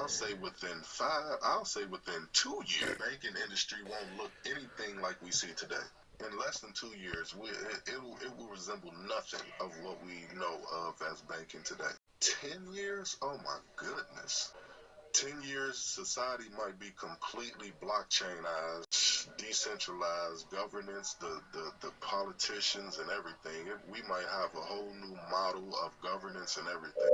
I'll say within 2 years, banking industry won't look anything like we see today. In less than 2 years, it will resemble nothing of what we know of as banking today. 10 years? Oh my goodness. 10 years, society might be completely blockchainized, decentralized, governance, the politicians and everything. We might have a whole new model of governance and everything.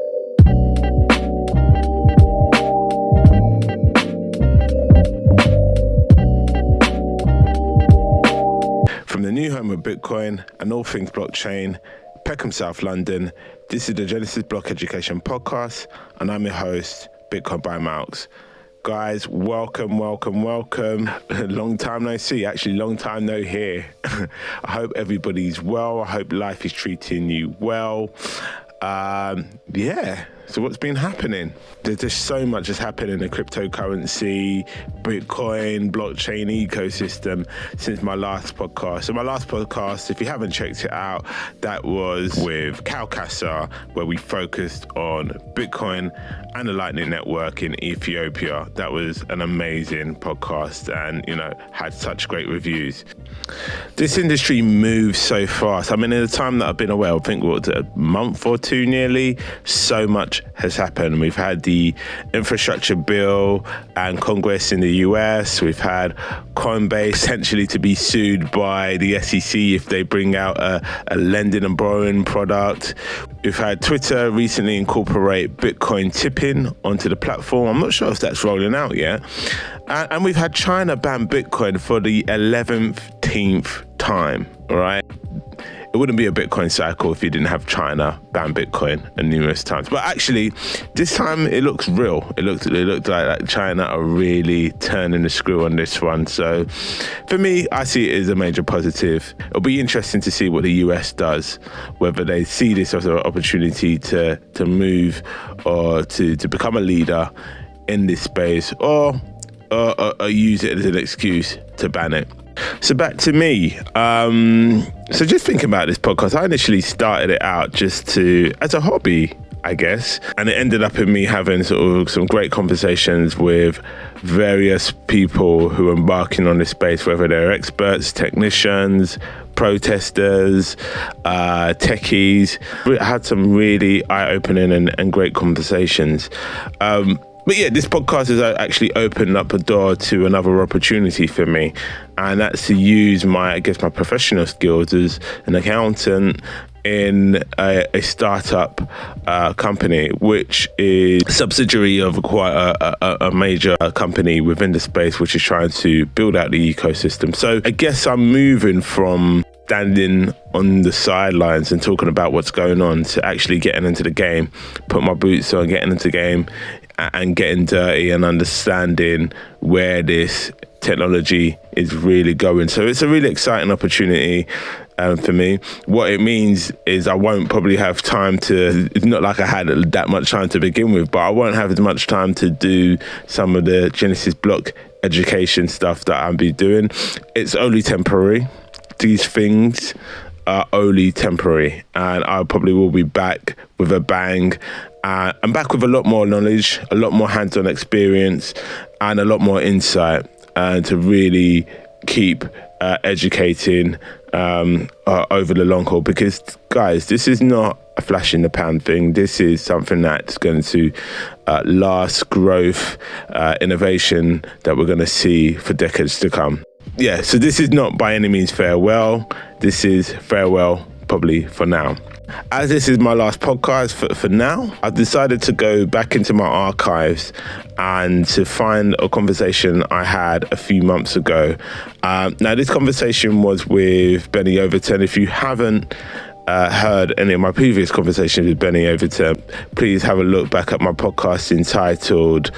From the new home of Bitcoin and all things blockchain, Peckham, South London, this is the Genesis Block Education Podcast, and I'm your host, Bitcoin by Malks. Guys, welcome. Long time no see, actually long time no hear. I hope everybody's well. I hope life is treating you well. So what's been happening? There's just so much has happened in the cryptocurrency, Bitcoin, blockchain ecosystem since my last podcast. So my last podcast, if you haven't checked it out, that was with Calcasa, where we focused on Bitcoin and the Lightning Network in Ethiopia. That was an amazing podcast and, had such great reviews. This industry moves so fast. I mean, in the time that I've been away, I think a month or two nearly, so much has happened. We've had the infrastructure bill and Congress in the US. We've had Coinbase essentially to be sued by the SEC if they bring out a lending and borrowing product. We've had Twitter recently incorporate Bitcoin tipping onto the platform. I'm not sure if that's rolling out yet. And we've had China ban Bitcoin for the 11th time, all right? It wouldn't be a Bitcoin cycle if you didn't have China ban Bitcoin numerous times. But actually, this time it looks real. It looked like China are really turning the screw on this one. So for me, I see it as a major positive. It'll be interesting to see what the US does, whether they see this as an opportunity to move or to become a leader in this space or use it as an excuse to ban it. So back to me. So just thinking about this podcast, I initially started it out just as a hobby, I guess. And it ended up in me having sort of some great conversations with various people who are embarking on this space, whether they're experts, technicians, protesters, techies. I had some really eye-opening and great conversations. But yeah, this podcast has actually opened up a door to another opportunity for me. And that's to use my professional skills as an accountant in a startup company, which is a subsidiary of quite a major company within the space, which is trying to build out the ecosystem. So I guess I'm moving from standing on the sidelines and talking about what's going on to actually getting into the game, put my boots on, getting into the game and getting dirty and understanding where this technology is really going. So it's a really exciting opportunity for me. What it means is I won't probably have time it's not like I had that much time to begin with, but I won't have as much time to do some of the Genesis Block education stuff that I'll be doing. It's only temporary. These things are only temporary, and I probably will be back with a bang. I'm back with a lot more knowledge, a lot more hands-on experience, and a lot more insight to really keep educating over the long haul. Because, guys, this is not a flash in the pan thing. This is something that's going to last growth, innovation that we're going to see for decades to come. Yeah, so this is not by any means farewell. This is farewell, probably for now. As this is my last podcast for now, I've decided to go back into my archives and to find a conversation I had a few months ago. Now, this conversation was with Bennie Overton. If you haven't heard any of my previous conversations with Bennie Overton, please have a look back at my podcast entitled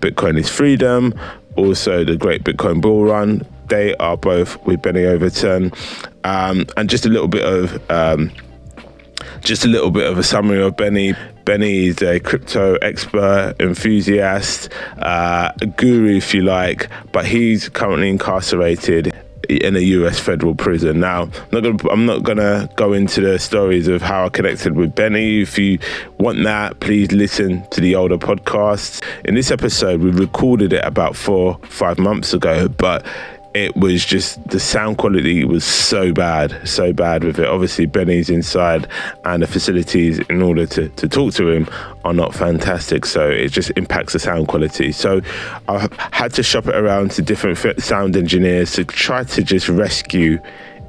Bitcoin is Freedom, also the Great Bitcoin Bull Run. They are both with Bennie Overton. And just a little bit of a summary of Bennie. Bennie is a crypto expert, enthusiast, a guru if you like, but he's currently incarcerated in a US federal prison. Now, I'm not gonna go into the stories of how I connected with Bennie. If you want that, please listen to the older podcasts. In this episode, we recorded it about 4-5 months ago, but it was just, the sound quality was so bad with it. Obviously, Bennie's inside and the facilities in order to talk to him are not fantastic. So it just impacts the sound quality. So I had to shop it around to different sound engineers to try to just rescue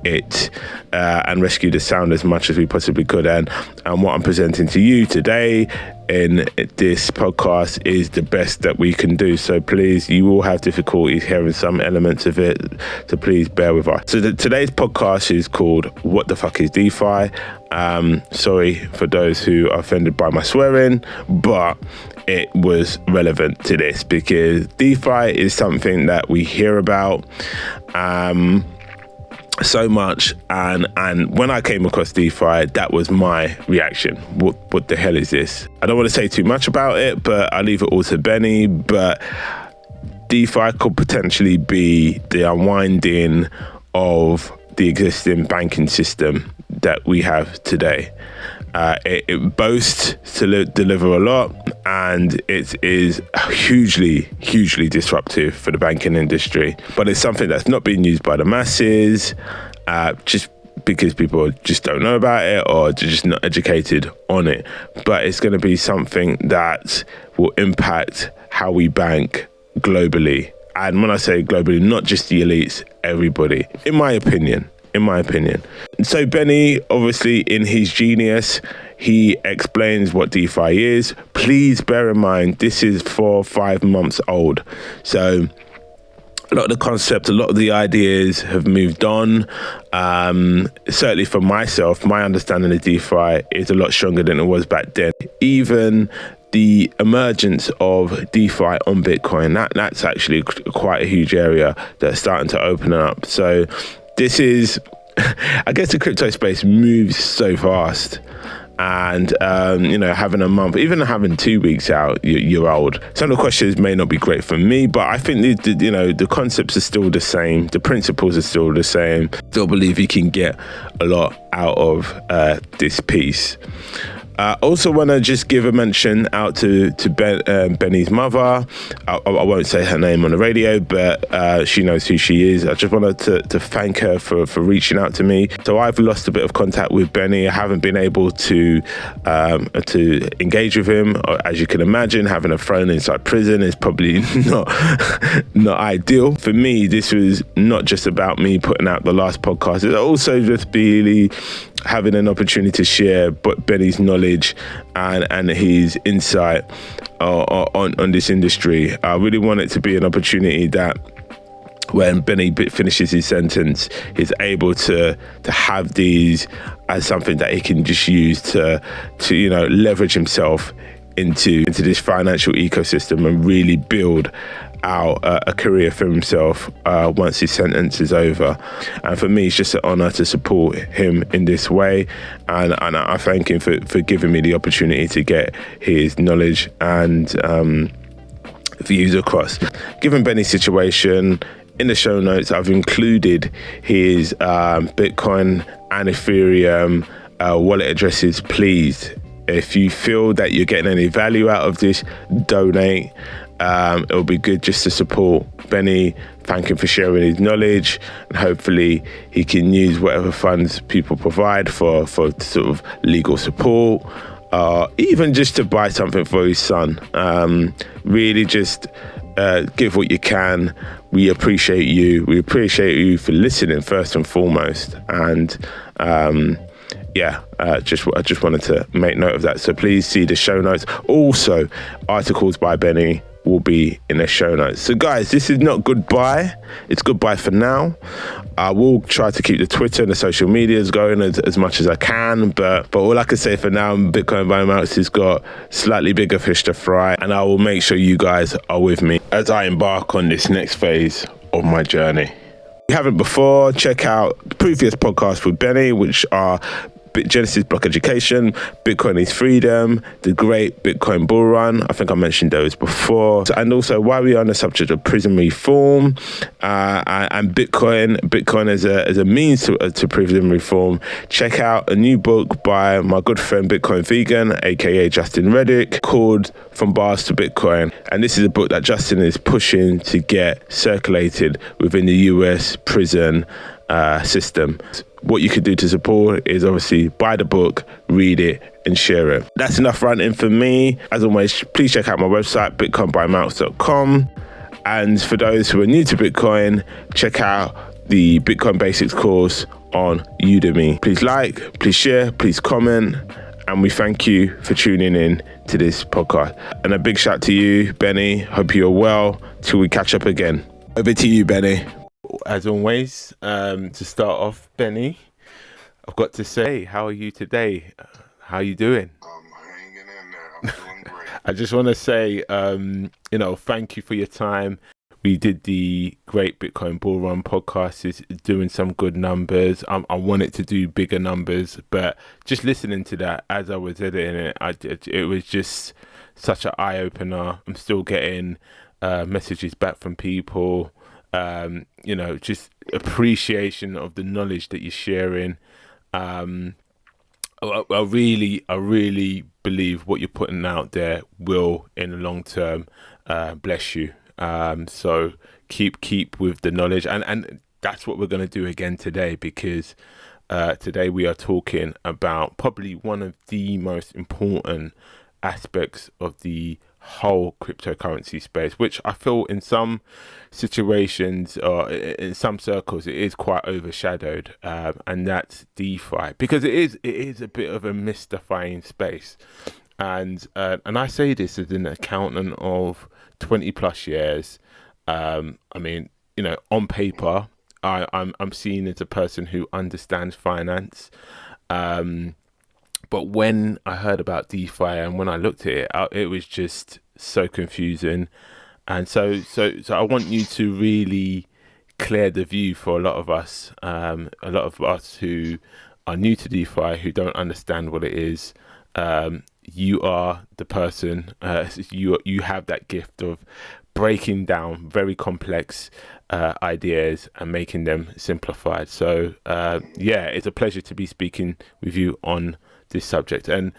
it and rescue the sound as much as we possibly could. And what I'm presenting to you today in this podcast is the best that we can do. So please, you will have difficulties hearing some elements of it, so please bear with us. So today's podcast is called What the Fuck is DeFi? Sorry for those who are offended by my swearing, but it was relevant to this because DeFi is something that we hear about so much, and when I came across DeFi, that was my reaction. What the hell is this? I don't want to say too much about it, but I'll leave it all to Bennie. But DeFi could potentially be the unwinding of the existing banking system that we have today. It boasts to deliver a lot, and it is hugely disruptive for the banking industry. But it's something that's not being used by the masses, just because people just don't know about it or they're just not educated on it. But it's going to be something that will impact how we bank globally. And when I say globally, not just the elites, everybody, in my opinion. So Bennie, obviously in his genius, he explains what DeFi is. Please bear in mind, this is 4-5 months old. So a lot of the concepts, a lot of the ideas have moved on. Certainly for myself, my understanding of DeFi is a lot stronger than it was back then. Even the emergence of DeFi on Bitcoin, that's actually quite a huge area that's starting to open up. So this is, I guess the crypto space moves so fast. And, having a month, even having 2 weeks out, you're old. Some of the questions may not be great for me, but I think, the concepts are still the same. The principles are still the same. Still believe you can get a lot out of this piece. Also want to just give a mention out to Bennie's mother. I won't say her name on the radio, but she knows who she is. I just wanted to thank her for reaching out to me. So I've lost a bit of contact with Bennie. I haven't been able to engage with him. As you can imagine, having a phone inside prison is probably not ideal. For me, this was not just about me putting out the last podcast. It's also just really having an opportunity to share Bennie's knowledge and his insight on this industry. I really want it to be an opportunity that when Bennie finishes his sentence, he's able to have these as something that he can just use to leverage himself into this financial ecosystem and really build out a career for himself once his sentence is over. And for me, it's just an honor to support him in this way, and I thank him for giving me the opportunity to get his knowledge and views across. Given Bennie's situation, in the show notes I've included his Bitcoin and Ethereum wallet addresses. Please, if you feel that you're getting any value out of this, donate. It'll be good just to support Bennie, thank him for sharing his knowledge, and hopefully he can use whatever funds people provide for sort of legal support, even just to buy something for his son. Really just give what you can. We appreciate you. We appreciate you for listening first and foremost. And I just wanted to make note of that. So please see the show notes. Also, articles by Bennie will be in the show notes. So guys, this is not goodbye. It's goodbye for now. I will try to keep the Twitter and the social medias going as much as I can, but all I can say for now, Bitcoin by Mouse has got slightly bigger fish to fry, and I will make sure you guys are with me as I embark on this next phase of my journey. If you haven't before, check out the previous podcasts with Bennie, which are Genesis Block Education, Bitcoin is Freedom, The Great Bitcoin Bull Run. I think I mentioned those before. And also, while we are on the subject of prison reform and Bitcoin as a means to prison reform, check out a new book by my good friend Bitcoin Vegan, aka Justin Reddick, called From Bars to Bitcoin. And this is a book that Justin is pushing to get circulated within the US prison system. What you could do to support is obviously buy the book, read it, and share it. That's enough ranting for me. As always, please check out my website, bitcoinbymouse.com. And for those who are new to Bitcoin, check out the Bitcoin Basics course on Udemy. Please like, please share, please comment, and we thank you for tuning in to this podcast. And a big shout to you, Benny. Hope you're well till we catch up again. Over to you, Benny. As always, to start off, Benny, I've got to say, how are you today? How are you doing? I'm hanging in there. I'm doing great. I just want to say, thank you for your time. We did the Great Bitcoin Bull Run podcast, is doing some good numbers. I wanted to do bigger numbers, but just listening to that as I was editing it, it was just such an eye opener. I'm still getting messages back from people. Just appreciation of the knowledge that you're sharing. I really believe what you're putting out there will, in the long term, bless you. So keep with the knowledge, and that's what we're going to do again today, because today we are talking about probably one of the most important aspects of the whole cryptocurrency space, which I feel in some situations or in some circles it is quite overshadowed, and that's DeFi, because it is a bit of a mystifying space. And I say this as an accountant of 20 plus years. On paper, I'm seen as a person who understands finance. But when I heard about DeFi and when I looked at it, it was just so confusing. And so I want you to really clear the view for a lot of us who are new to DeFi, who don't understand what it is. You are the person, you have that gift of breaking down very complex ideas and making them simplified. So it's a pleasure to be speaking with you on this subject. And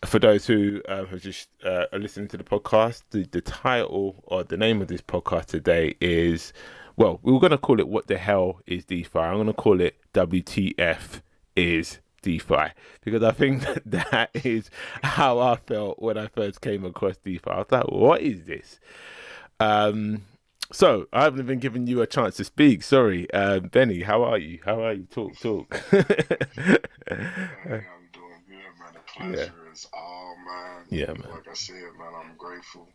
for those who have just are listening to the podcast, the title or the name of this podcast today is, well, we were going to call it What the Hell is DeFi? I'm going to call it WTF is DeFi, because I think that is how I felt when I first came across DeFi. I was like, what is this? So I haven't even given you a chance to speak. Sorry, Benny, how are you? Talk. I'm doing good, man. The pleasure is all mine. Yeah, man. Like I said, man, I'm grateful.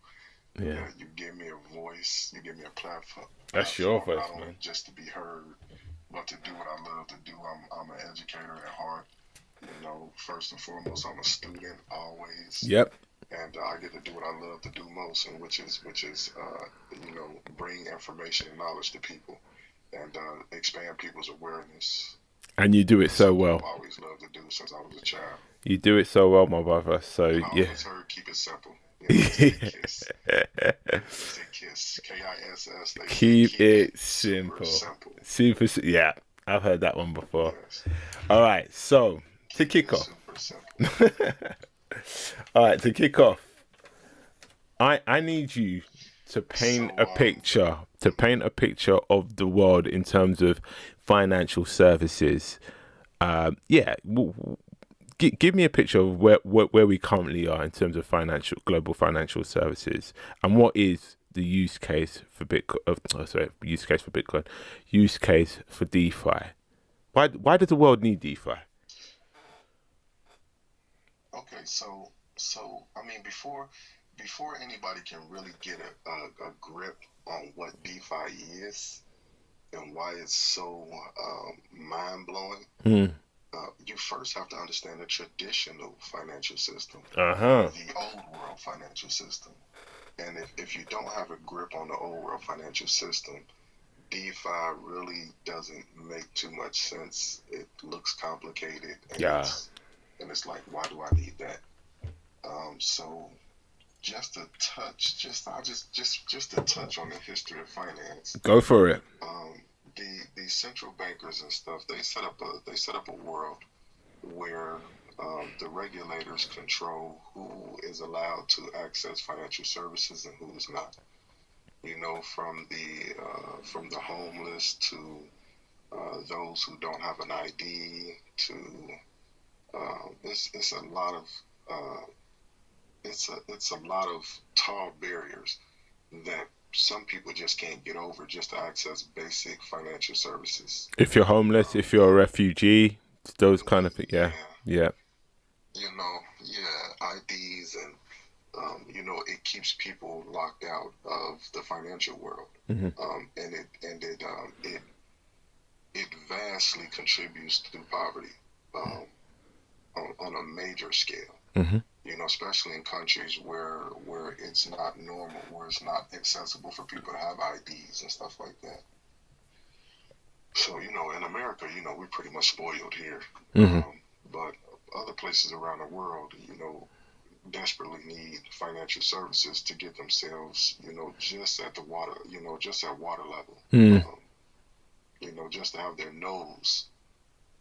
Yeah. You give me a voice. You give me a platform. That's your voice, not only man. just to be heard, but to do what I love to do. I'm an educator at heart. First and foremost, I'm a student always. Yep. And I get to do what I love to do most, and which is bring information and knowledge to people, and expand people's awareness. And you do it so well. I've always loved to do since I was a child. You do it so well, my brother. So I always heard, keep it simple. KISS. KISS. Keep it simple. Super simple. Yeah, I've heard that one before. Yes. All right, so to kick off. All right, to kick off, I need you to paint a picture of the world in terms of financial services. Give me a picture of where we currently are in terms of global financial services, and what is the use case for Bitcoin? Use case for DeFi. Why does the world need DeFi? Okay, so I mean, before anybody can really get a grip on what DeFi is and why it's so mind-blowing, you first have to understand the traditional financial system, the old world financial system. And if you don't have a grip on the old world financial system, DeFi really doesn't make too much sense. It looks complicated, and and it's like, why do I need that? So just to touch, just to touch on the history of finance. Go for it. The central bankers and stuff, they set up a world where the regulators control who is allowed to access financial services and who is not. You know, from the homeless to those who don't have an ID to it's a lot of it's a lot of tall barriers that some people just can't get over just to access basic financial services. If you're homeless, if you're a refugee, those kind of things. Yeah. You know, IDs and you know, it keeps people locked out of the financial world, and it vastly contributes to poverty on a major scale. You know, especially in countries where it's not normal, where it's not accessible for people to have IDs and stuff like that. So, you know, in America, you know, we're pretty much spoiled here. But other places around the world, you know, desperately need financial services to get themselves, you know, just at water level. You know, just to have their nose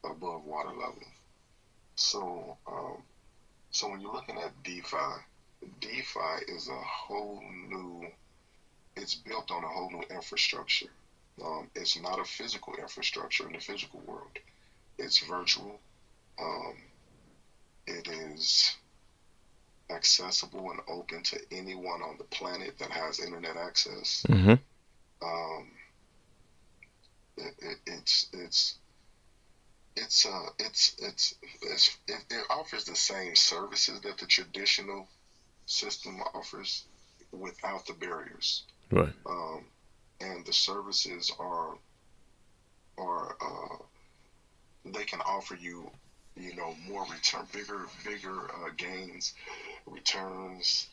above water level. So, so when you're looking at DeFi is it's built on a whole new infrastructure. It's not a physical infrastructure in the physical world. It's virtual. It is accessible and open to anyone on the planet that has internet access. It offers the same services that the traditional system offers without the barriers. Right. And the services are they can offer you, you know, more bigger gains, returns,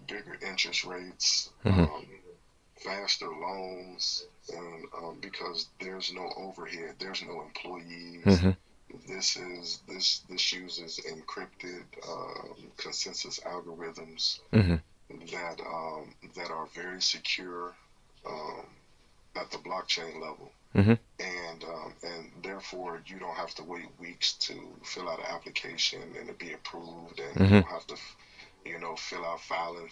bigger interest rates, faster loans, and because there's no overhead, there's no employees. This uses encrypted consensus algorithms that are very secure at the blockchain level. And therefore you don't have to wait weeks to fill out an application and it be approved, and you don't have to, you know, fill out filing.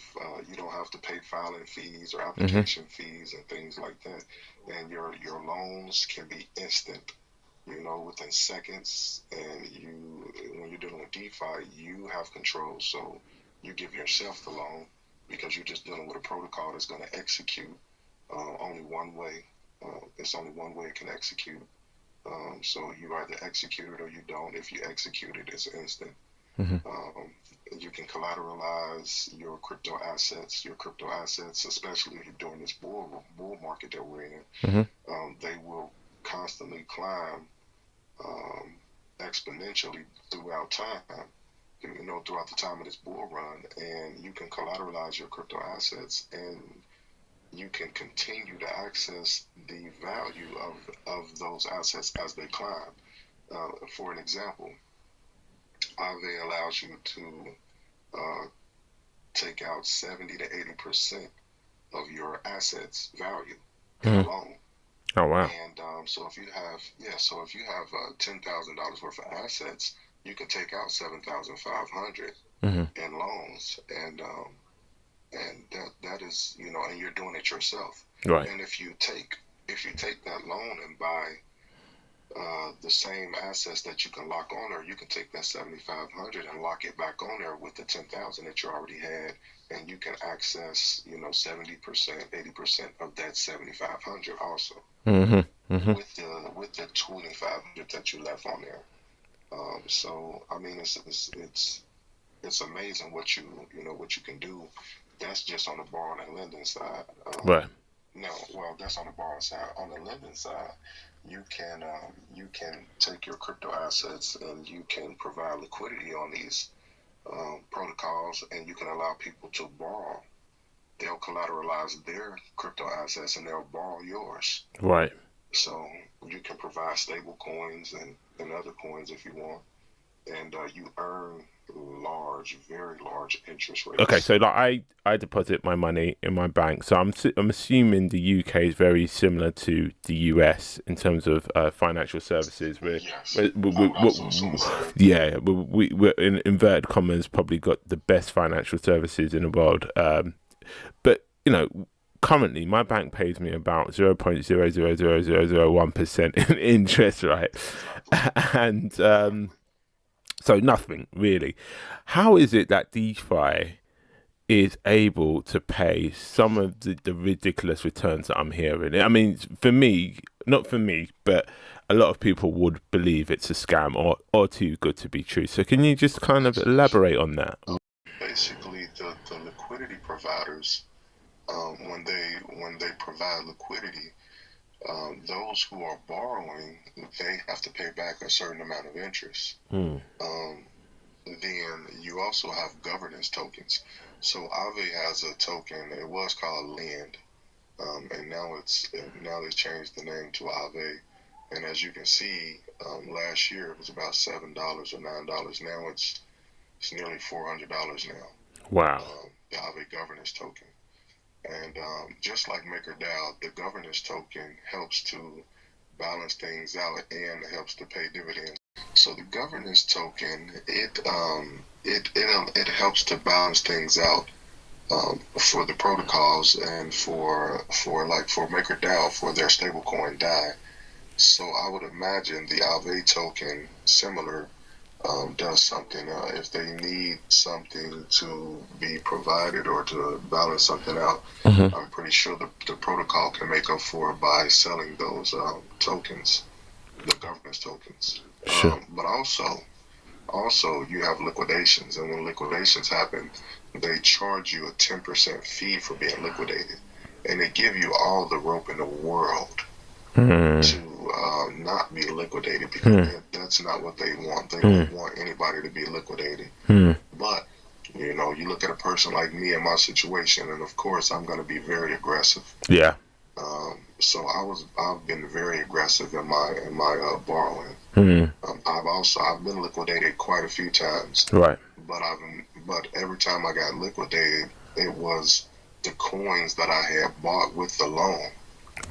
You don't have to pay filing fees or application fees and things like that. And your loans can be instant, you know, within seconds. And when you're dealing with DeFi, you have control. So you give yourself the loan because you're just dealing with a protocol that's going to execute only one way. It's only one way it can execute. So you either execute it or you don't. If you execute it, it's instant. You can collateralize your crypto assets, especially if you're doing this bull market that we're in. They will constantly climb exponentially throughout time, you know, throughout the time of this bull run. And you can collateralize your crypto assets, and you can continue to access the value of those assets as they climb. For an example, Aave allows you to take out 70 to 80% of your assets value in a loan. Oh wow! And so if you have $10,000 worth of assets, you can take out $7,500 in loans, and that is, you know, and you're doing it yourself. Right. And if you take that loan and buy the same assets that you can lock on there, you can take that $7,500 and lock it back on there with the $10,000 that you already had, and you can access, you know, 70%, 80% of that $7,500 also with the $2,500 that you left on there. So I mean, it's amazing what you can do. That's just on the borrowing and lending side. Right. No, well, that's on the borrowing side. On the lending side, you can take your crypto assets and you can provide liquidity on these protocols, and you can allow people to borrow. They'll collateralize their crypto assets and they'll borrow yours. Right. So you can provide stable coins and other coins if you want. and you earn very large interest rates. Okay, so like I deposit my money in my bank, so I'm assuming the UK is very similar to the US in terms of financial services. Yes, I would also assume so. Yeah, we're in inverted commas probably got the best financial services in the world. But you know, currently my bank pays me about 0.0000001% in interest, right? And so nothing really. How is it that DeFi is able to pay some of the ridiculous returns that I'm hearing? I mean, for me, not for me, but a lot of people would believe it's a scam or too good to be true. So can you just kind of elaborate on that? Basically, the liquidity providers, when they provide liquidity, those who are borrowing, they have to pay back a certain amount of interest. Then you also have governance tokens. So Aave has a token. It was called Lend, and now they changed the name to Aave. And as you can see, last year it was about $7 or $9. Now it's nearly $400 now. Wow. The Aave governance token. And just like MakerDAO, the governance token helps to balance things out and helps to pay dividends. So the governance token, it helps to balance things out for the protocols and for MakerDAO for their stablecoin DAI. So I would imagine the Aave token similar does something if they need something to be provided or to balance something out. I'm pretty sure the protocol can make up for it by selling those tokens, the governance tokens. Sure. But also you have liquidations, and when liquidations happen, they charge you a 10% fee for being liquidated, and they give you all the rope in the world to not be liquidated, because that's not what they want. They don't want anybody to be liquidated. But you know, you look at a person like me in my situation, and of course I'm going to be very aggressive. Yeah. So I've been very aggressive in my borrowing. I've been liquidated quite a few times. Right. But every time I got liquidated, it was the coins that I had bought with the loan.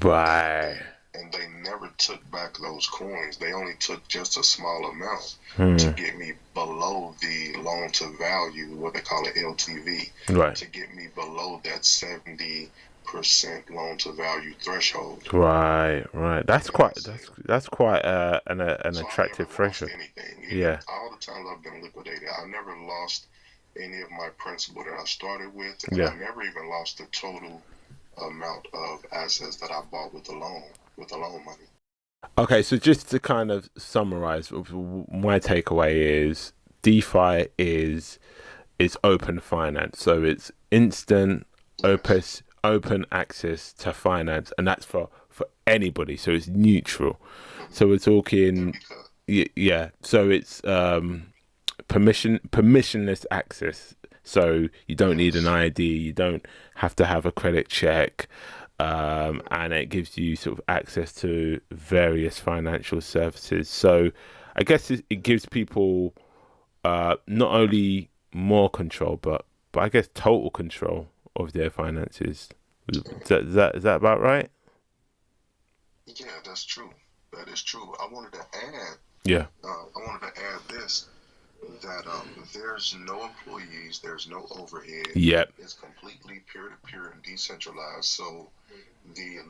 Right. And they never took back those coins. They only took just a small amount to get me below the loan to value, what they call it, LTV. Right. To get me below that 70% loan to value threshold. Right. That's quite an attractive threshold. Yeah. All the times I've been liquidated, I never lost any of my principal that I started with, and I never even lost the total amount of assets that I bought with the loan money. Okay, so just to kind of summarize, my takeaway is DeFi is open finance, so it's instant, open access to finance, and that's for anybody. So it's neutral. So we're talking, So it's permissionless access. So you don't need an ID, you don't have to have a credit check. And it gives you sort of access to various financial services. So I guess it gives people not only more control, but I guess total control of their finances. Is that about right? Yeah, that's true. That is true. I wanted to add. Yeah. I wanted to add this, that there's no employees, there's no overhead. Yep. It's completely peer-to-peer and decentralized. So the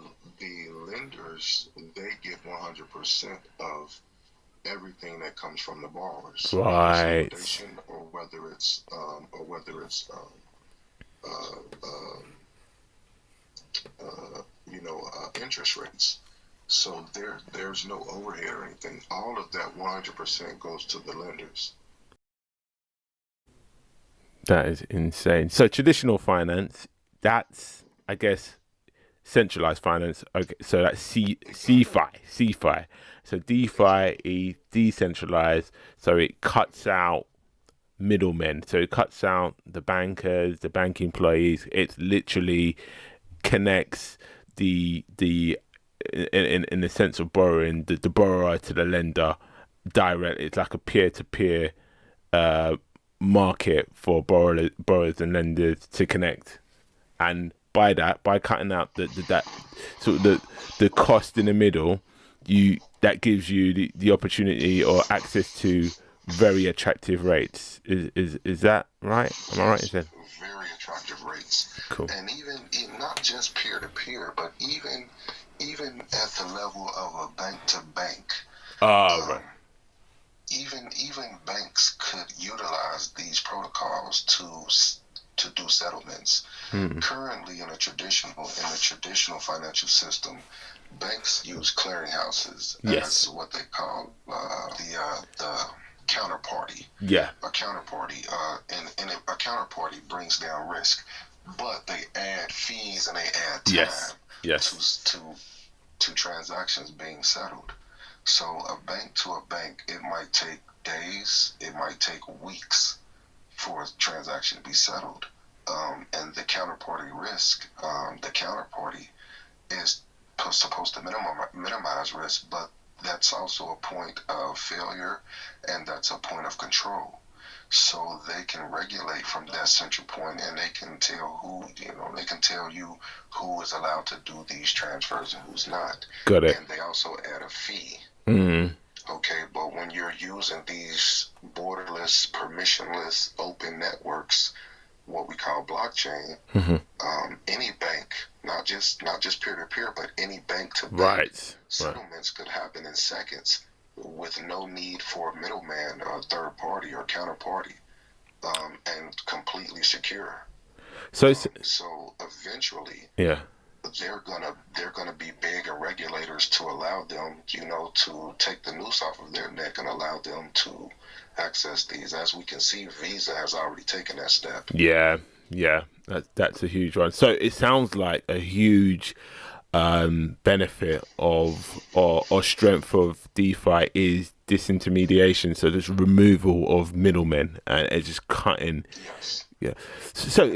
lenders, they get 100% of everything that comes from the borrowers. Right. Or whether it's interest rates. So there's no overhead or anything. All of that 100% goes to the lenders. That is insane. So traditional finance, that's, I guess, centralized finance. Okay, so that's CeFi. So DeFi is decentralized. So it cuts out middlemen. So it cuts out the bankers, the bank employees. It literally connects the in the sense of borrowing the borrower to the lender direct. It's like a peer-to-peer market for borrowers and lenders to connect, and by cutting out the cost in the middle, that gives you the opportunity or access to very attractive rates. Is that right? Am I right in saying? Very attractive rates. Cool. And even not just peer to peer, but even at the level of a bank to bank. Right. Even banks could utilize these protocols to do settlements. Currently, in the traditional financial system, banks use clearinghouses as what they call the counterparty. Yeah. A counterparty, and a counterparty brings down risk, but they add fees and they add time. Yes. To transactions being settled. So a bank to a bank, it might take days, it might take weeks for a transaction to be settled. And the counterparty risk, the counterparty is supposed to minimize risk, but that's also a point of failure, and that's a point of control. So they can regulate from that central point, and they can tell they can tell you who is allowed to do these transfers and who's not. Got it. And they also add a fee. Okay, but when you're using these borderless, permissionless, open networks, what we call blockchain, any bank, not just peer to peer, but any bank to bank settlements could happen in seconds with no need for a middleman or a third party or counterparty, and completely secure. So eventually, they're gonna be big, and regulators to allow them, to take the noose off of their neck and allow them to access these. As we can see, Visa has already taken that step. Yeah, that's a huge one. So it sounds like a huge benefit of or strength of DeFi is disintermediation. So there's removal of middlemen, and it's just cutting. Yes. Yeah. So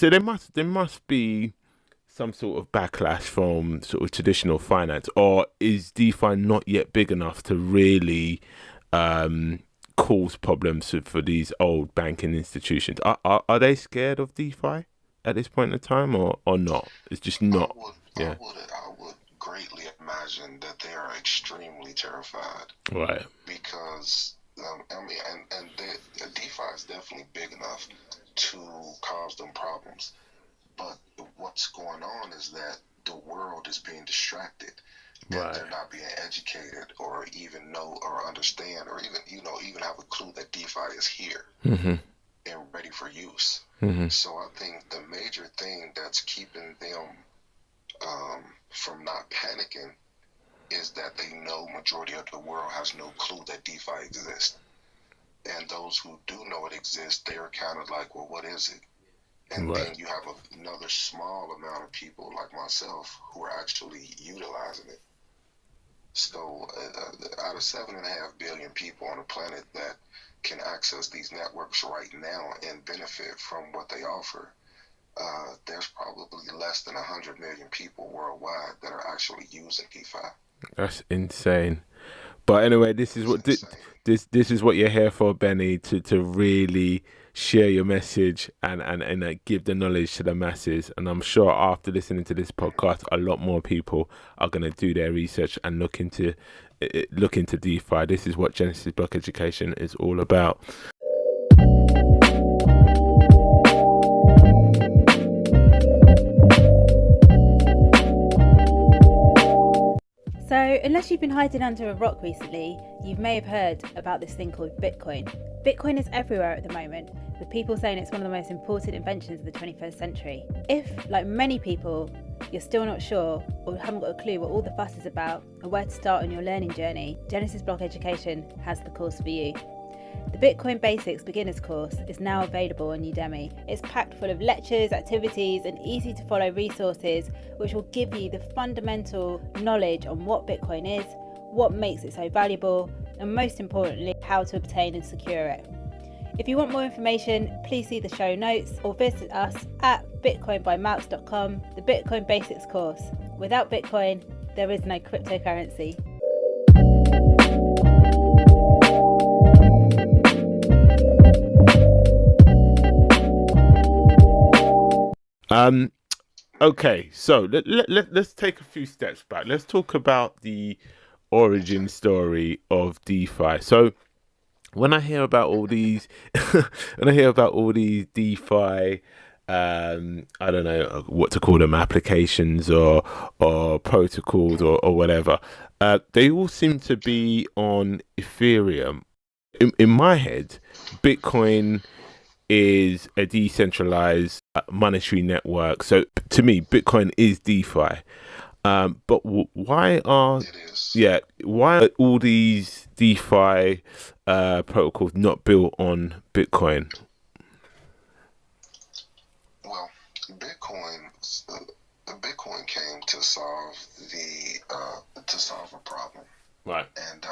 there must be some sort of backlash from sort of traditional finance, or is DeFi not yet big enough to really cause problems for these old banking institutions? Are they scared of DeFi at this point in time, or not? It's just not. I would greatly imagine that they are extremely terrified. Right. Because DeFi is definitely big enough to cause them problems. But what's going on is that the world is being distracted. Right. They're not being educated or even know or understand or even have a clue that DeFi is here and ready for use. So I think the major thing that's keeping them from not panicking is that they know majority of the world has no clue that DeFi exists. And those who do know it exists, they're kind of like, well, what is it? And then you have another small amount of people like myself who are actually utilizing it. So out of 7.5 billion people on the planet that can access these networks right now and benefit from what they offer, there's probably less than 100 million people worldwide that are actually using DeFi. That's insane. But anyway, this is what this is what you're here for, Benny, to really share your message and give the knowledge to the masses. And I'm sure after listening to this podcast, a lot more people are going to do their research and look into DeFi. This is what Genesis Block Education is all about. So, unless you've been hiding under a rock recently, you may have heard about this thing called Bitcoin. Bitcoin is everywhere at the moment, with people saying it's one of the most important inventions of the 21st century. If, like many people, you're still not sure or haven't got a clue what all the fuss is about or where to start on your learning journey, Genesis Block Education has the course for you. The Bitcoin Basics Beginners course is now available on Udemy. It's packed full of lectures, activities, and easy to follow resources which will give you the fundamental knowledge on what Bitcoin is, what makes it so valuable, and most importantly, how to obtain and secure it. If you want more information, please see the show notes or visit us at bitcoinbymarks.com, the Bitcoin Basics course. Without Bitcoin, there is no cryptocurrency. Okay, so let's take a few steps back. Let's talk about the origin story of DeFi. So when I hear about all these, when I hear about all these DeFi, I don't know what to call them, applications or protocols or whatever, they all seem to be on Ethereum. In my head, Bitcoin is a decentralized monetary network. So to me, Bitcoin is DeFi. But why are all these DeFi protocols not built on Bitcoin? Well, Bitcoin came to solve a problem, Right. And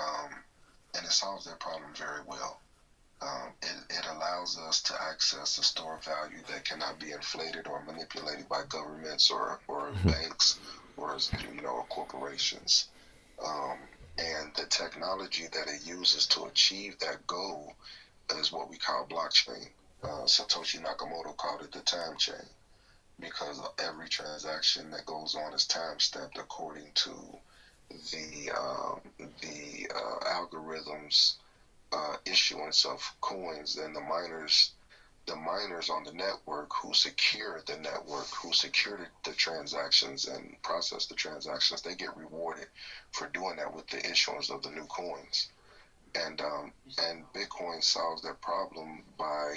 it solves that problem very well. It allows us to access a store of value that cannot be inflated or manipulated by governments or banks or corporations. And the technology that it uses to achieve that goal is what we call blockchain. Satoshi Nakamoto called it the time chain because every transaction that goes on is time stamped according to the algorithms issuance of coins, and the miners on the network who secure the network, who secure the transactions and process the transactions, they get rewarded for doing that with the issuance of the new coins. And Bitcoin solves that problem by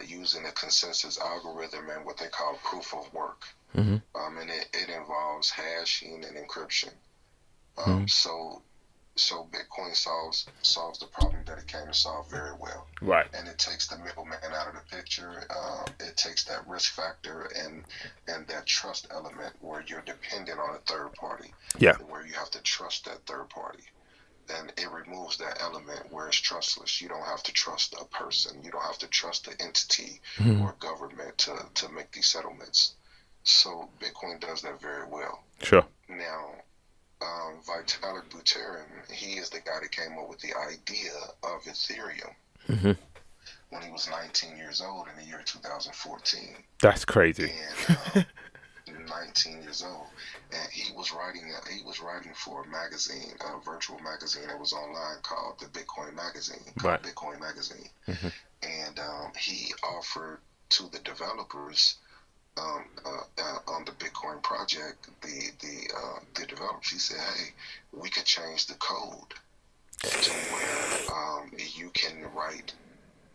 using a consensus algorithm and what they call proof of work. Mm-hmm. And it involves hashing and encryption. So Bitcoin solves the problem that it came to solve very well. Right. And it takes the middleman out of the picture. It takes that risk factor and that trust element where you're dependent on a third party. Yeah. Where you have to trust that third party. And it removes that element where it's trustless. You don't have to trust a person. You don't have to trust the entity or government to make these settlements. So Bitcoin does that very well. Sure. Now, Vitalik Buterin, he is the guy that came up with the idea of Ethereum when he was 19 years old in the year 2014. That's crazy. And 19 years old, and he was writing for a magazine, a virtual magazine that was online called the Bitcoin Magazine. Right. Bitcoin Magazine. And he offered to the developers on the Bitcoin project, the developers, he said, hey, we could change the code to where you can write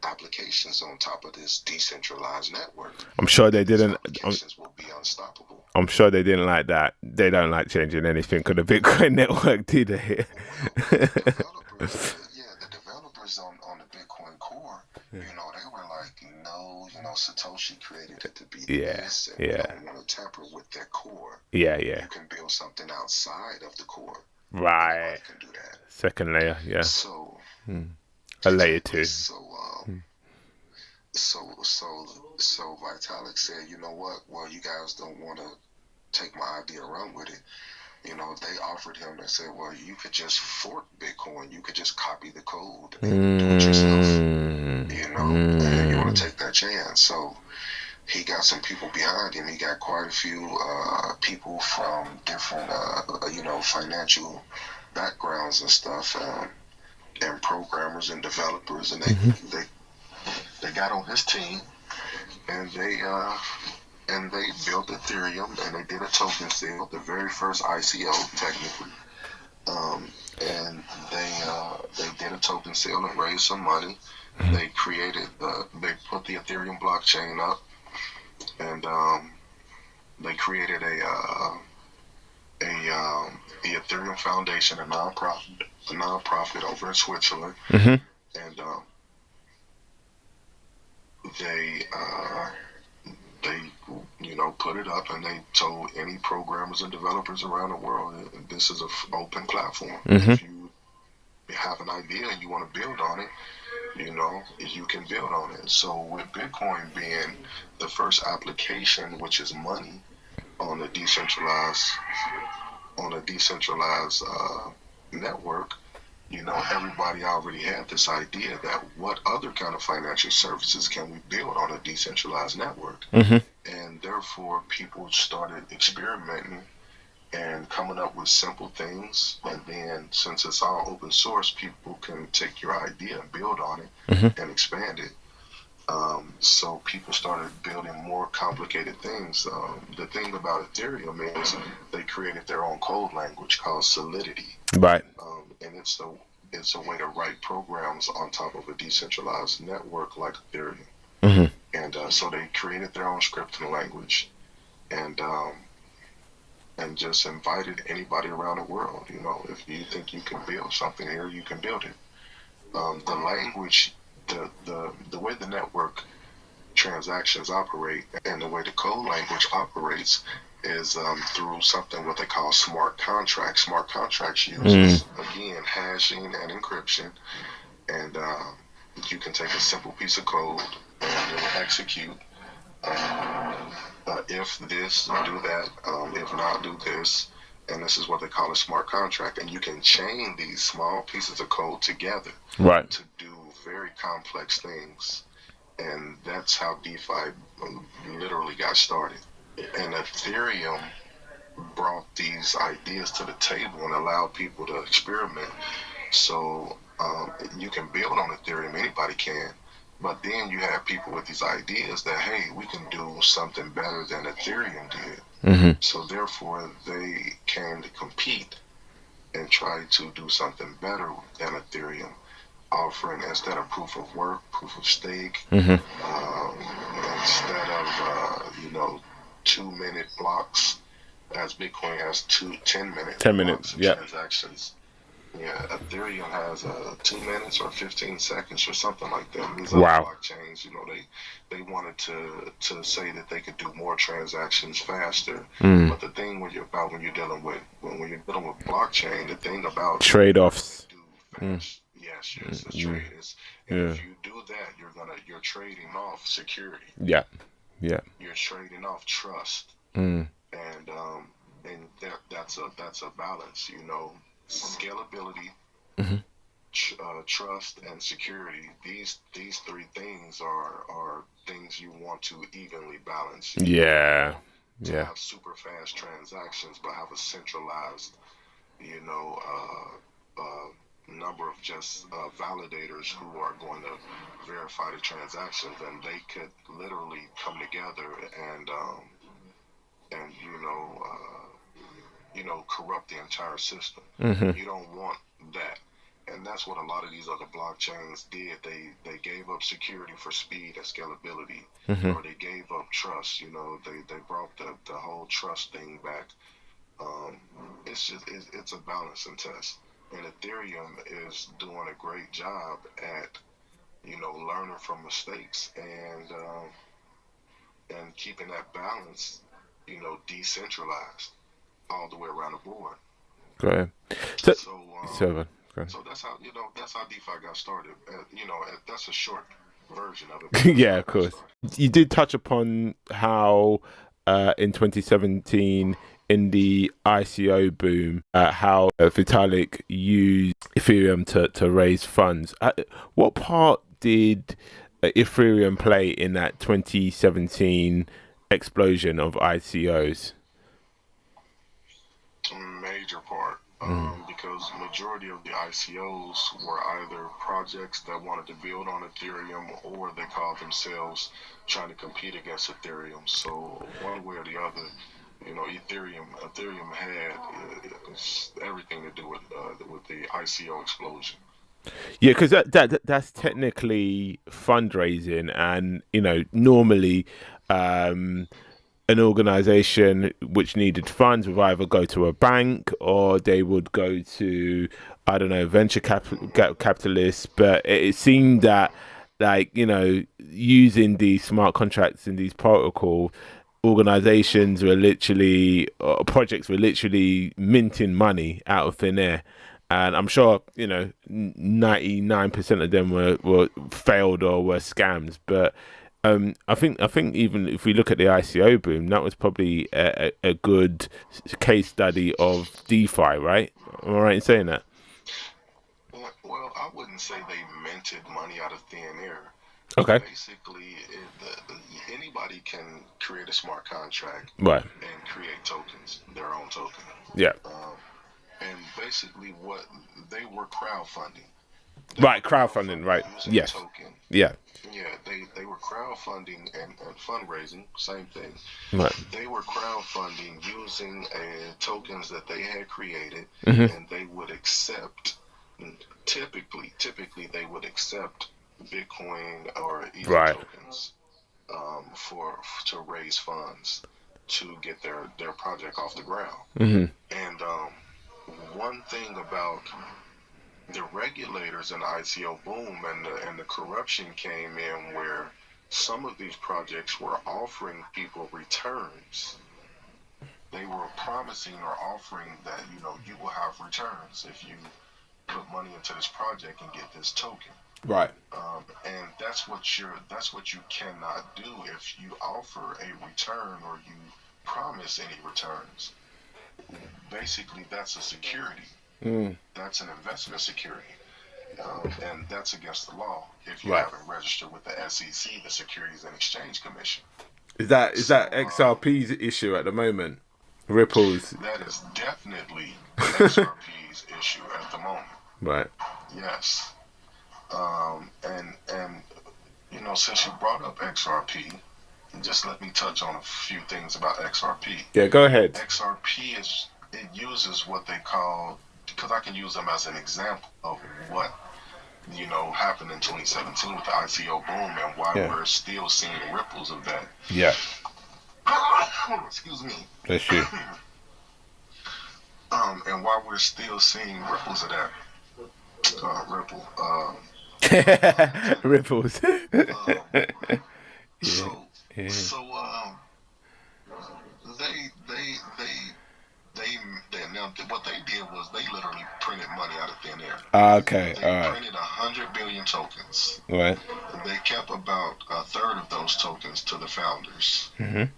applications on top of this decentralized network. I'm sure they didn't. Applications will be unstoppable. I'm sure they didn't like that. They don't like changing anything on the Bitcoin network, do they? The developers on the Bitcoin core, they were like, no, Satoshi created it to be this, and we don't want to tamper with their core. Yeah. You can build something outside of the core. Right. Anyone can do that. Second layer, yeah. So a layer two. So Vitalik said, you know what? Well, you guys don't want to take my idea and run with it. They offered him and said, well, you could just fork Bitcoin. You could just copy the code and do it yourself. And you want to take that chance. So he got some people behind him. He got quite a few people from different, financial backgrounds and stuff, and programmers and developers, and they got on his team, and they built Ethereum, and they did a token sale, the very first ICO technically, and they did a token sale and raised some money. They they put the Ethereum blockchain up, and they created the Ethereum Foundation, a nonprofit over in Switzerland, and they put it up, and they told any programmers and developers around the world that this is an open platform. If you have an idea and you want to build on it, you can build on it. So with Bitcoin being the first application, which is money, on a decentralized network, everybody already had this idea that what other kind of financial services can we build on a decentralized network? And therefore, people started experimenting and coming up with simple things. And then, since it's all open source, people can take your idea and build on it and expand it. So people started building more complicated things. The thing about Ethereum is they created their own code language called Solidity. Right. And it's a way to write programs on top of a decentralized network like Ethereum. And so they created their own scripting language, and just invited anybody around the world. If you think you can build something here, you can build it. The language, the way the network transactions operate, and the way the code language operates is through something what they call smart contracts. Smart contracts uses again hashing and encryption, and you can take a simple piece of code and it will execute. If this, do that. If not, do this. And this is what they call a smart contract. And you can chain these small pieces of code together to do very complex things. And that's how DeFi literally got started. And Ethereum brought these ideas to the table and allowed people to experiment. So you can build on Ethereum, anybody can. But then you have people with these ideas that, hey, we can do something better than Ethereum did. So therefore, they came to compete and try to do something better than Ethereum, offering, instead of proof of work, proof of stake, instead of 2-minute blocks, as Bitcoin has 10-minute 10-minute transactions. Yeah, Ethereum has 2 minutes or 15 seconds or something like that. These other blockchains, they wanted to say that they could do more transactions faster. But the thing when you're dealing with blockchain, the thing about trade-offs. Yes, it's trade. And if you do that, you're trading off security. Yeah. You're trading off trust. And that's a balance, scalability, trust, and security. These three things are things you want to evenly balance. To have super fast transactions, but have a centralized, number of just validators who are going to verify the transactions, and they could literally come together and corrupt the entire system. You don't want that. And that's what a lot of these other blockchains did. They gave up security for speed and scalability, or they gave up trust. They brought the whole trust thing back. It's a balancing test. And Ethereum is doing a great job at, learning from mistakes and keeping that balance, decentralized all the way around the board. Great. So that's how DeFi got started. That's a short version of it. Yeah, of course. You did touch upon how in 2017 in the ICO boom, how Vitalik used Ethereum to raise funds. What part did Ethereum play in that 2017 explosion of ICOs? Major part. Because majority of the ICOs were either projects that wanted to build on Ethereum, or they called themselves trying to compete against Ethereum. So one way or the other, Ethereum had everything to do with the ICO explosion. Yeah, because that's technically fundraising, and normally an organization which needed funds would either go to a bank or they would go to, I don't know, venture capitalists. But it seemed that, using these smart contracts and these protocol, organizations were literally, projects were literally minting money out of thin air. And I'm sure, 99% of them were failed or were scams. But I think even if we look at the ICO boom, that was probably a good case study of DeFi, right? Am I right in saying that? Yeah, Well, I wouldn't say they minted money out of thin air. Okay. Basically, anybody can create a smart contract Right. and create tokens, their own token. Yeah. And basically, what they were crowdfunding. Right. Crowdfunding. Right. Yes. Token. Yeah. Yeah, they were crowdfunding and fundraising, same thing. Right. They were crowdfunding using tokens that they had created, Mm-hmm. and they would accept. Typically, they would accept Bitcoin or Ether Right. tokens to raise funds to get their project off the ground. Mm-hmm. And one thing about the regulators and the ICO boom and the corruption came in where some of these projects were offering people returns. They were promising or offering that, you will have returns if you put money into this project and get this token. Right. And that's what you cannot do if you offer a return or you promise any returns. Basically, that's a security. That's an investment security, and that's against the law if you haven't registered with the SEC, the Securities and Exchange Commission. Is that XRP's issue at the moment? Ripple's. That is definitely XRP's issue at the moment. Right. Yes. And since you brought up XRP, just let me touch on a few things about XRP. Yeah, go ahead. XRP uses what they call, because I can use them as an example of what happened in 2017 with the ICO boom and why we're still seeing ripples of that. Yeah. Excuse me. That's you. And why we're still seeing ripples of that. Ripples. Now what they did was they literally printed money out of thin air. Okay, they printed 100 billion tokens. Right. They kept about a third of those tokens to the founders. Mm-hmm.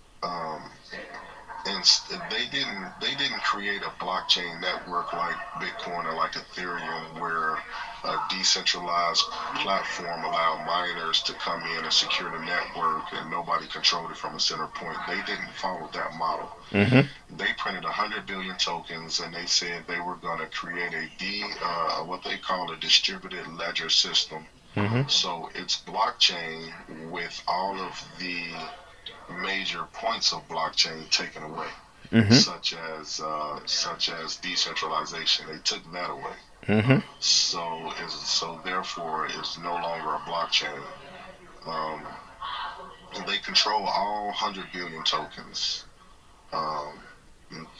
And they didn't create a blockchain network like Bitcoin or like Ethereum, where a decentralized platform allowed miners to come in and secure the network and nobody controlled it from a center point. They didn't follow that model. Mm-hmm. They printed 100 billion tokens, and they said they were going to create what they call a distributed ledger system. Mm-hmm. So it's blockchain with all of the major points of blockchain taken away, mm-hmm. such as decentralization. They took that away. Mm-hmm. So therefore, it's no longer a blockchain. They control all 100 billion tokens.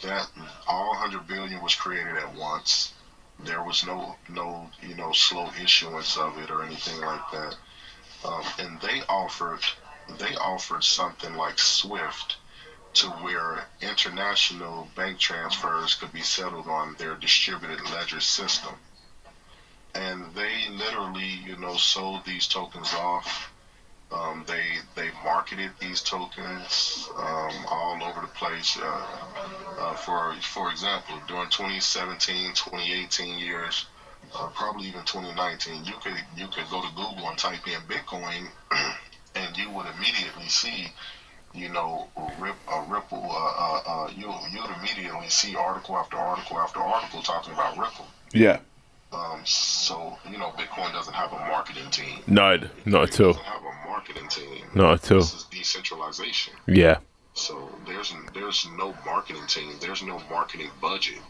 That all 100 billion was created at once. There was no slow issuance of it or anything like that. And they offered something like SWIFT, to where international bank transfers could be settled on their distributed ledger system. And they literally, sold these tokens off. They marketed these tokens all over the place. For example, during 2017, 2018 years, probably even 2019, you could go to Google and type in Bitcoin, and you would immediately see, Ripple. You'd immediately see article after article after article talking about Ripple. Yeah. So Bitcoin doesn't have a marketing team. No, not at all. It doesn't have a marketing team. Not at all. This is decentralization. Yeah. So there's no marketing team. There's no marketing budget.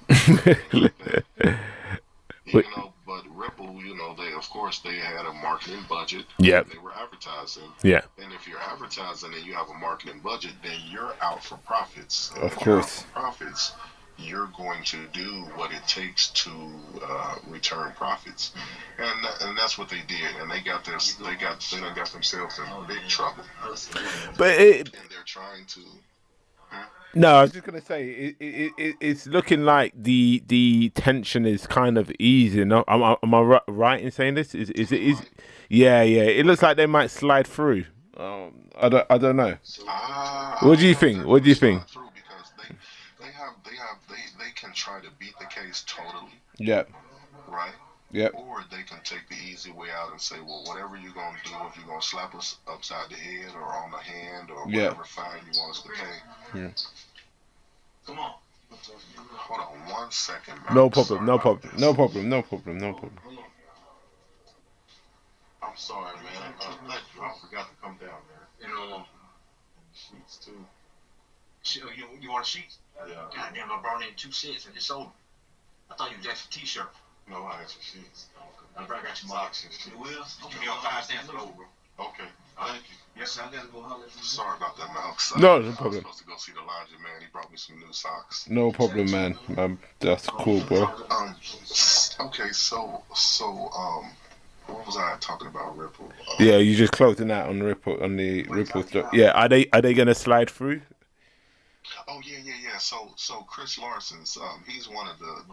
But Ripple, they had a marketing budget. Yeah. They were advertising. Yeah. And if you're advertising and you have a marketing budget, then you're out for profits. And of if course. You're out for profits, you're going to do what it takes to return profits, and that's what they did. And they got themselves in big trouble. But and they're trying to. No, I was just gonna say it's looking like the tension is kind of easing. Am I right in saying this? Is it? Yeah. It looks like they might slide through. I don't know. What do you think? What do you think? Because they can try to beat the case totally. Yeah. Right. Yep. Or they can take the easy way out and say, well, whatever you're going to do, if you're going to slap us upside the head or on the hand or whatever fine you want us to pay. Yeah. Come on. Hold on 1 second. No problem. No problem. No problem. No problem. No problem. I'm sorry, man. I forgot to come down there. You know, sheets too. You want a sheet? Yeah. Goddamn, I brought in 2 sets and just sold them. I thought you was just a t-shirt. No, I got your sheets. I got your socks and shit. You will? Give me on 5 cents over. Okay. Thank you. Yes, sir. I gotta go holler. Sorry about that, man. No problem. I was supposed to go see the laundry man. He brought me some new socks. No problem, man. That's cool, bro. Okay, so what was I talking about? Ripple. Yeah, you just closing out on Ripple on the Ripple stuff. Yeah, are they gonna slide through? Oh yeah. So Chris Larson's he's one of the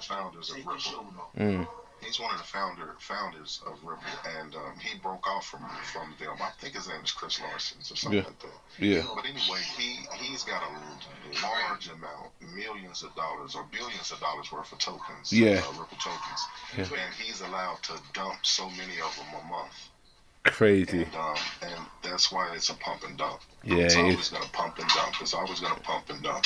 founders of Ripple. He's one of the founders of Ripple, and he broke off from them. I think his name is Chris Larson or something like that. Yeah. But anyway, he's got a large amount, millions of dollars or billions of dollars worth of tokens. Yeah. Ripple tokens. Yeah. And he's allowed to dump so many of them a month. Crazy. And that's why it's a pump and dump. Yeah. It's always going to pump and dump. It's always going to pump and dump.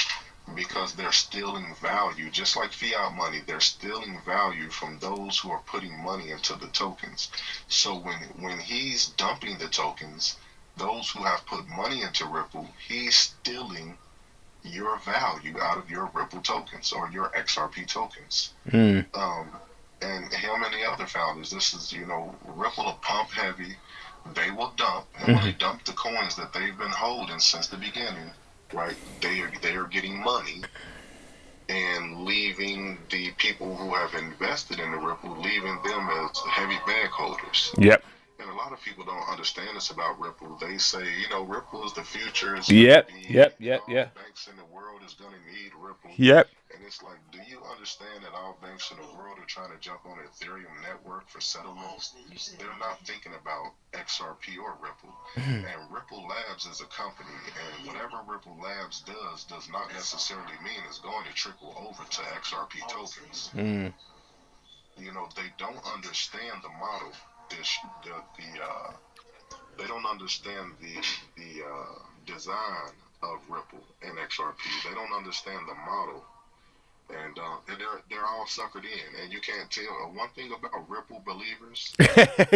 Because they're stealing value, just like fiat money, they're stealing value from those who are putting money into the tokens. So when he's dumping the tokens, those who have put money into Ripple, he's stealing your value out of your Ripple tokens or your XRP tokens. And him and the other founders, this is, Ripple will pump heavy, they will dump, and when they dump the coins that they've been holding since the beginning, right, they are getting money and leaving the people who have invested in the Ripple, leaving them as heavy bag holders. Yep. And a lot of people don't understand this about Ripple. They say, Ripple is the future. Yep. Banks in the world is going to need Ripple. Yep. And it's like, do you understand that all banks in the world are trying to jump on the Ethereum network for settlements? They're not thinking about XRP or Ripple. And Ripple Labs is a company, and whatever Ripple Labs does not necessarily mean it's going to trickle over to XRP tokens. They don't understand the model. They don't understand the design of Ripple and XRP. They don't understand the model. And they're all suckered in, and you can't tell. One thing about Ripple believers,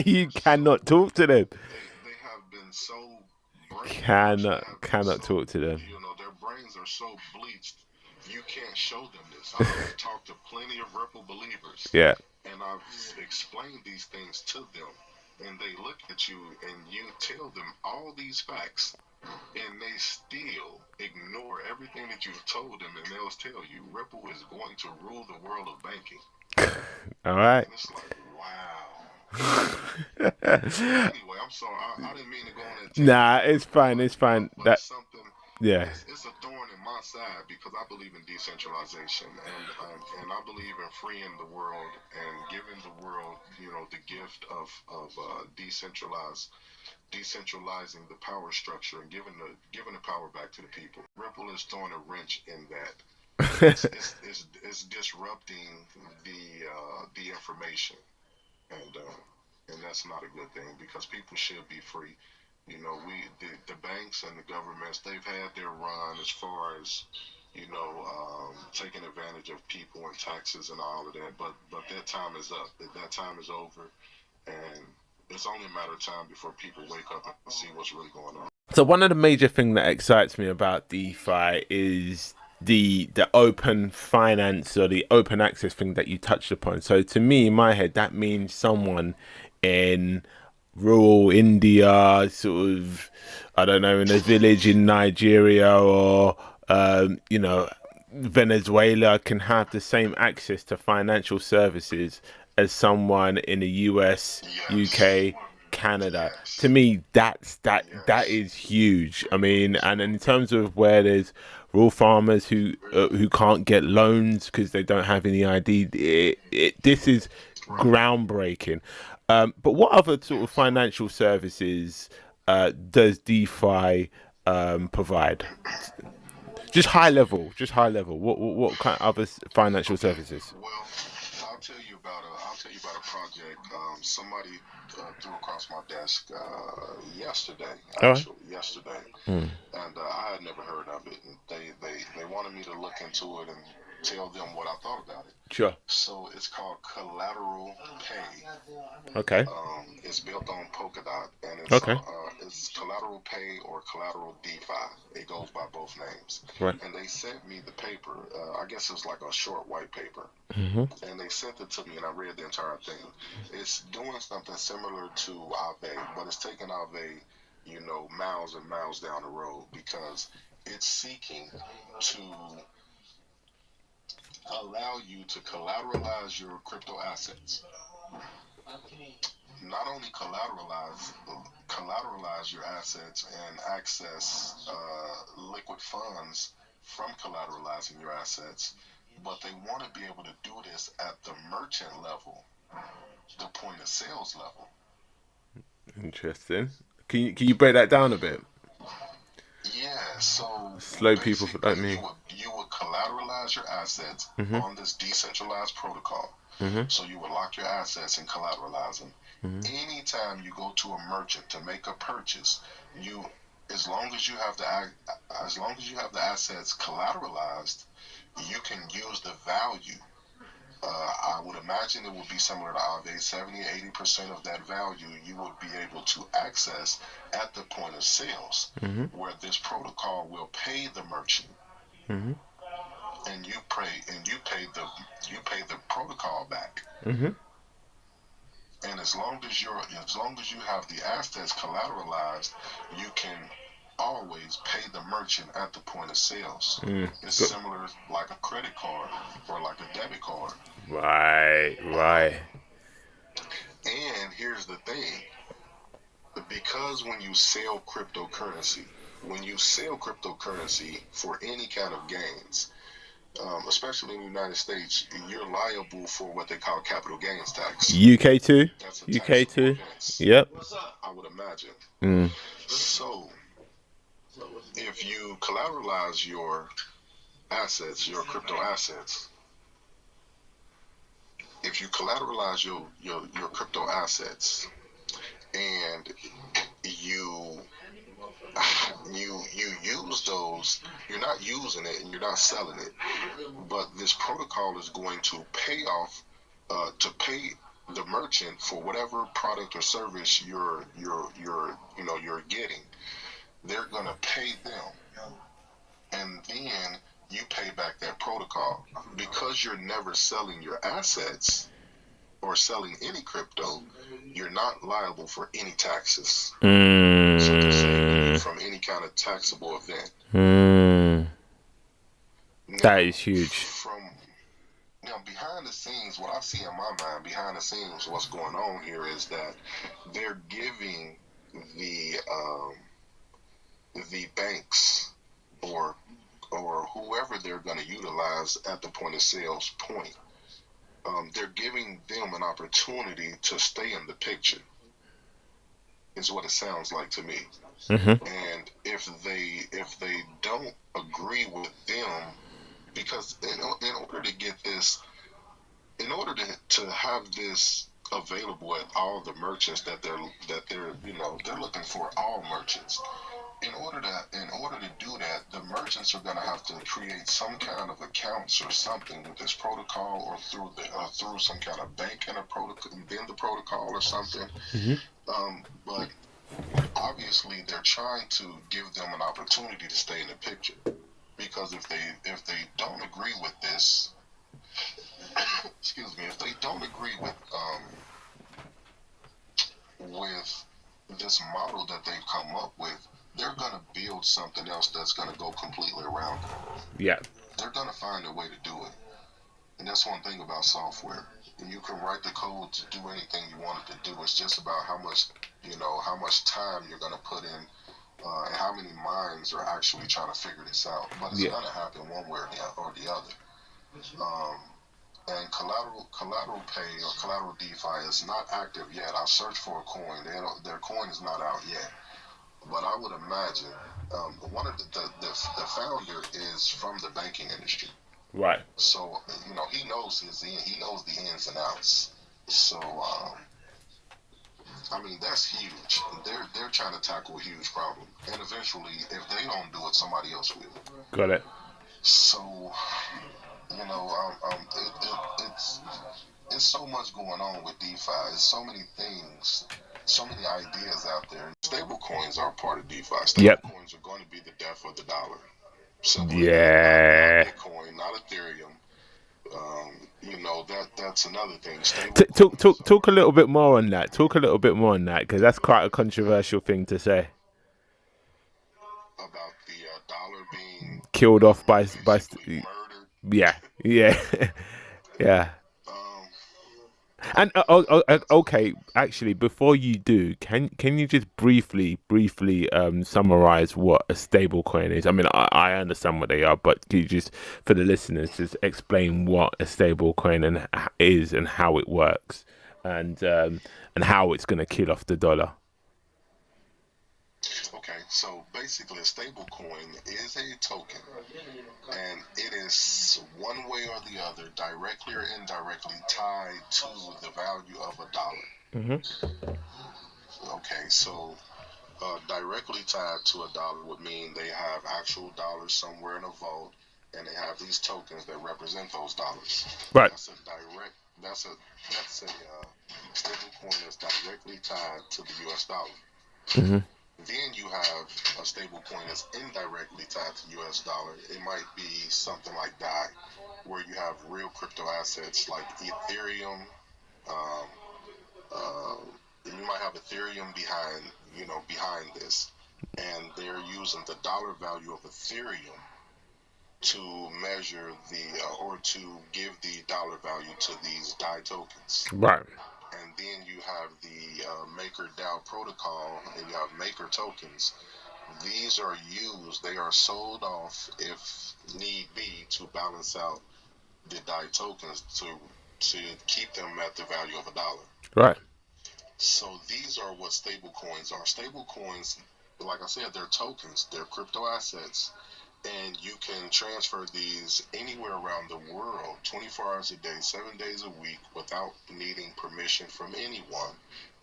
you cannot talk to them. They have been so cannot talk to them. Their brains are so bleached. You can't show them this. I've talked to plenty of Ripple believers. Yeah. And I've explained these things to them, and they look at you, and you tell them all these facts. And they still ignore everything that you've told them, and they'll tell you Ripple is going to rule the world of banking. All right. And it's like, wow. Anyway, I'm sorry. I didn't mean to go on that. Nah, it's fine. It's fine. That's something. Yeah. It's a thorn in my side because I believe in decentralization, and I believe in freeing the world and giving the world, the gift of decentralizing the power structure and giving the power back to the people. Ripple is throwing a wrench in that. It's disrupting the information, and that's not a good thing because people should be free. The banks and the governments, they've had their run as far as taking advantage of people and taxes and all of that, but their time is up. That time is over, and it's only a matter of time before people wake up and see what's really going on. So one of the major things that excites me about DeFi is the open finance or the open access thing that you touched upon. So to me, in my head, that means someone in rural India, sort of, I don't know, in a village in Nigeria or, Venezuela can have the same access to financial services as someone in the US, UK, Canada. To me, that is huge. I mean, and in terms of where there's rural farmers who can't get loans because they don't have any ID, this is groundbreaking. But what other sort of financial services does DeFi provide? Just high level. What kind of other financial services? Well, I'll tell you about a project somebody threw across my desk yesterday. All right. Actually, yesterday, and I had never heard of it. And they wanted me to look into it and tell them what I thought about it. Sure. So it's called collateral pay. Okay. It's built on Polkadot, and it's collateral pay or collateral DeFi. It goes by both names. Right. And they sent me the paper. I guess it was like a short white paper. And they sent it to me, and I read the entire thing. It's doing something similar to Aave, but it's taking Aave, miles and miles down the road, because it's seeking to allow you to collateralize your crypto assets. Not only collateralize your assets and access liquid funds from collateralizing your assets, but they want to be able to do this at the merchant level, the point of sales level. Interesting. Can you break that down a bit? Yeah, so slow people like me. You would collateralize your assets on this decentralized protocol. So you would lock your assets and collateralize them. Anytime you go to a merchant to make a purchase, as long as you have the assets collateralized, you can use the value. I would imagine it would be similar to Aave. 70-80% of that value you would be able to access at the point of sales, where this protocol will pay the merchant, and you pay the protocol back. And as long as you have the assets collateralized, you can always pay the merchant at the point of sales. It's similar like a credit card or like a debit card. Right. And here's the thing. Because when you sell cryptocurrency for any kind of gains, especially in the United States, you're liable for what they call capital gains tax. UK too? That's a UK too? Offense, yep. I would imagine. So, if you collateralize your assets, your crypto assets, your crypto assets, and you use those, you're not using it and you're not selling it, but this protocol is going to pay the merchant for whatever product or service you're getting. They're gonna pay them, and then you pay back that protocol. Because you're never selling your assets or selling any crypto, you're not liable for any taxes. So they're saving you from any kind of taxable event. Now, that is huge. Now, behind the scenes, what I see in my mind, behind the scenes, what's going on here is that they're giving the banks or whoever they're going to utilize at the point of sales point, they're giving them an opportunity to stay in the picture, is what it sounds like to me. And if they don't agree with them, because in order to get this, in order to have this available at all the merchants that they're looking for, all merchants. In order to do that, the merchants are going to have to create some kind of accounts or something with this protocol, or through some kind of bank in the protocol or something. But obviously, they're trying to give them an opportunity to stay in the picture, because if they don't agree with this, if they don't agree with this model that they've come up with, they're going to build something else that's going to go completely around it. Yeah. They're going to find a way to do it. And that's one thing about software. You can write the code to do anything you want it to do. It's just about how much time you're going to put in, and how many minds are actually trying to figure this out. But it's going to happen one way or the other. And collateral pay or collateral DeFi is not active yet. I searched for a coin. Their coin is not out yet. But I would imagine one of the founder is from the banking industry. Right. So he knows he knows the ins and outs. So I mean, that's huge. They're trying to tackle a huge problem, and eventually, if they don't do it, somebody else will. Got it. So it's so much going on with DeFi. There's so many things, so many ideas out there. Stable coins are part of DeFi. Stable coins are going to be the death of the dollar. Simple as that. Not Bitcoin, not Ethereum. That's another thing. Talk a little bit more on that. Talk a little bit more on that, because that's quite a controversial thing to say. About the dollar being killed off by murdered. Yeah. Yeah. And okay, actually, before you do, can you just briefly summarize what a stable coin is? I mean, I understand what they are, but can you just, for the listeners, just explain what a stable coin is and how it works, and how it's going to kill off the dollar? Okay, so basically a stable coin is a token, and it is one way or the other, directly or indirectly, tied to the value of a dollar. Okay, so directly tied to a dollar would mean they have actual dollars somewhere in a vault, and they have these tokens that represent those dollars. Right. That's a stable coin that's directly tied to the U.S. dollar. Then you have a stable coin that's indirectly tied to U.S. dollar. It might be something like that, where you have real crypto assets like Ethereum. You might have Ethereum behind this, and they're using the dollar value of Ethereum to measure or to give the dollar value to these DAI tokens. Right. And then you have the MakerDAO protocol, and you have Maker tokens. These are used; they are sold off if need be to balance out the DAI tokens to keep them at the value of a dollar. Right. So these are what stable coins are. Stable coins, like I said, they're tokens. They're crypto assets. And you can transfer these anywhere around the world, 24 hours a day, 7 days a week, without needing permission from anyone.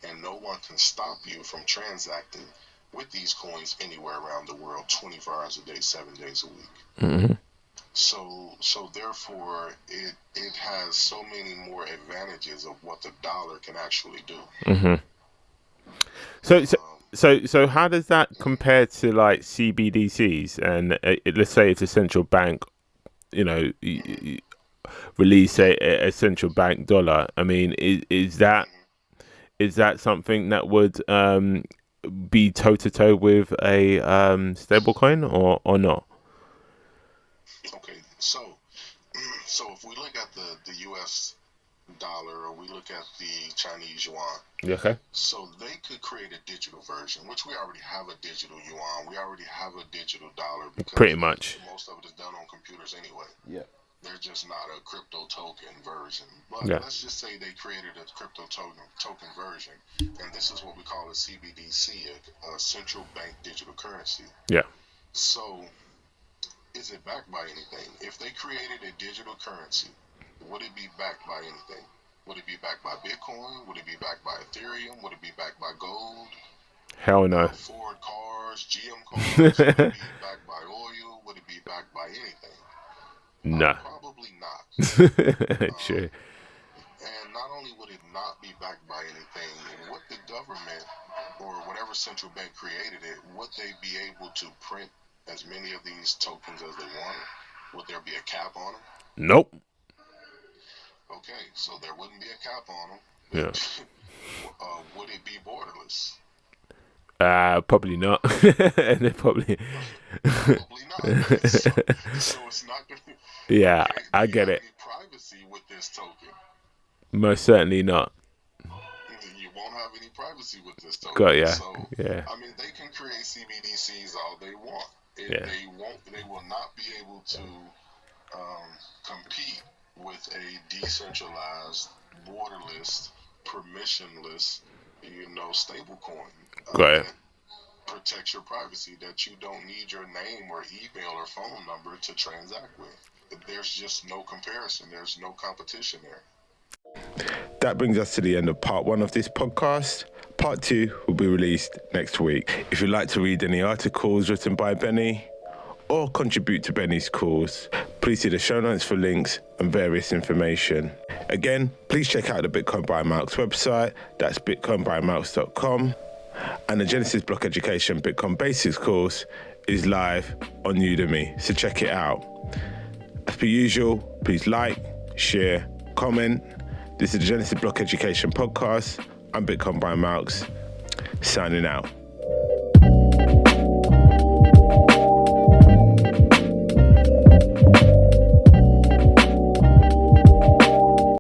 And no one can stop you from transacting with these coins anywhere around the world, 24 hours a day, 7 days a week. So therefore, it has so many more advantages of what the dollar can actually do. So how does that compare to like CBDCs? And let's say if the central bank, release a central bank dollar. I mean, is that something that would be toe to toe with a stablecoin or not? Okay, so if we look at the U.S. dollar, or we look at the Chinese yuan. Okay. So they could create a digital version, which we already have a digital yuan. We already have a digital dollar. Because pretty much most of it is done on computers anyway. Yeah. They're just not a crypto token version. But let's just say they created a crypto token version, and this is what we call a CBDC, a central bank digital currency. Yeah. So is it backed by anything? If they created a digital currency, would it be backed by anything? Would it be backed by Bitcoin? Would it be backed by Ethereum? Would it be backed by gold? Hell no. Ford cars, GM cars? Would it be backed by oil? Would it be backed by anything? No. Probably not. Sure. And not only would it not be backed by anything, what the government or whatever central bank created it, would they be able to print as many of these tokens as they wanted? Would there be a cap on them? Nope. Okay, so there wouldn't be a cap on them. Yeah. Would it be borderless? Probably not. Probably. Probably not. So it's not going to. Yeah, okay, I get it. Privacy with this token? Most certainly not. You won't have any privacy with this token. Got ya. So, yeah. I mean, they can create CBDCs all they want. They will not be able to compete with a decentralized, borderless, permissionless, stable coin. Got it. That protects your privacy, that you don't need your name or email or phone number to transact with. there's just no comparison. There's no competition there. That brings us to the end of part 1 of this podcast. Part 2 will be released next week. If you'd like to read any articles written by Bennie or contribute to Bennie's cause, please see the show notes for links and various information. Again, please check out the Bitcoin by Malks website. That's bitcoinbymalks.com. And the Genesis Block Education Bitcoin Basics course is live on Udemy, so check it out. As per usual, please like, share, comment. This is the Genesis Block Education podcast. I'm Bitcoin by Malks, signing out.